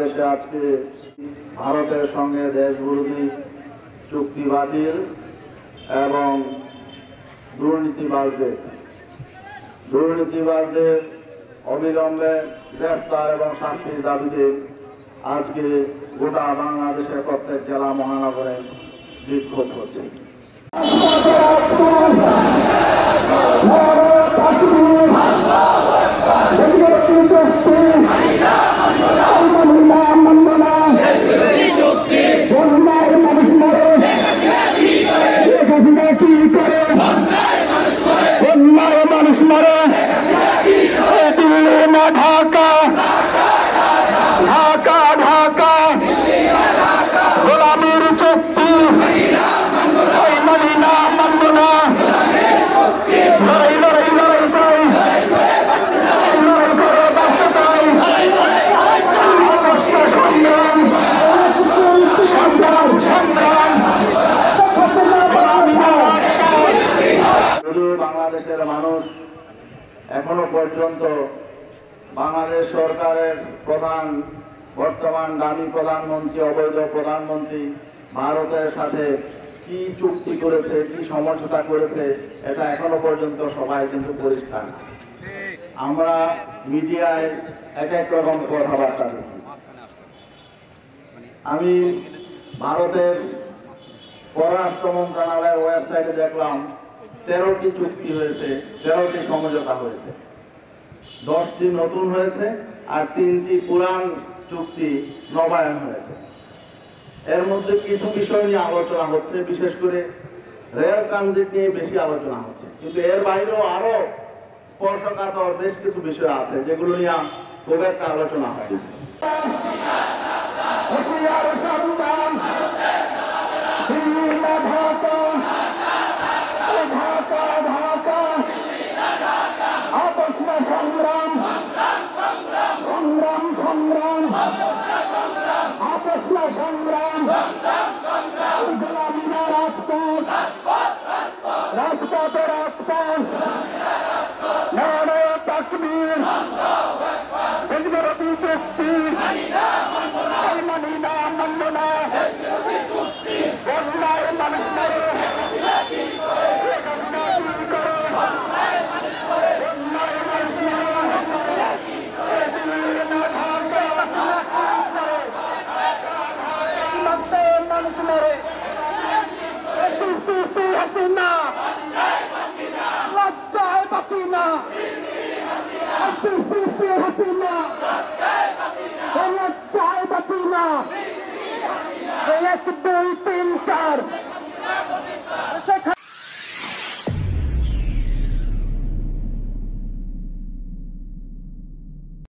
বাংলাদেশে আজকে ভারতের সঙ্গে দেশবিরোধী চুক্তি বাতিল এবং দুর্নীতিবাজদের অবিলম্বে গ্রেফতার এবং শাস্তির দাবিতে আজকে গোটা বাংলাদেশের প্রত্যেক জেলা মহানগরে বিক্ষোভ হচ্ছে। ঢাকা ঢাকা ঢাকা গোলামীর চুক্তি মদিনা মানব না। লড়াই লড়াই লড়াই চাই, লড়াই করে বাঁচতে চাই। অবশ্য সংগ্রাম সংগ্রাম সংগ্রাম। শুধু বাংলাদেশের মানুষ এখনো পর্যন্ত বাংলাদেশ সরকারের বর্তমান দামি প্রধানমন্ত্রী, অবৈধ প্রধানমন্ত্রী ভারতের সাথে কি চুক্তি করেছে, কি সমঝোতা করেছে, এটা এখনো পর্যন্ত সবাই কিন্তু পরিষ্কার। আমরা মিডিয়ায় এক এক রকম কথাবার্তা দেখি। আমি ভারতের পররাষ্ট্র মন্ত্রণালয়ের ওয়েবসাইটে দেখলাম 13টি চুক্তি হয়েছে, 13টি সমঝোতা হয়েছে, 10টি নতুন হয়েছে আর 3টি পুরান চুক্তি নবায়ন হয়েছে। এর মধ্যে কিছু বিষয় নিয়ে আলোচনা হচ্ছে, বিশেষ করে রেল ট্রানজিট নিয়ে বেশি আলোচনা হচ্ছে, কিন্তু এর বাইরেও আরো স্পর্শকাতর বেশ কিছু বিষয় আছে যেগুলো নিয়ে খুব একটা আলোচনা হয় না। সংগ্রাম সংগ্রাম সংগ্রাম আপসনা সংগ্রাম গোলামীরা রাজপথ রাজপথে রাজপথ নারায়ে তাকবীর দেশবিরোধী চুক্তি মানি না মানব না। বন্যায় মানুষ মরে, শেখ হাসিনা কি করে? Happy, 1, 2, 3, 4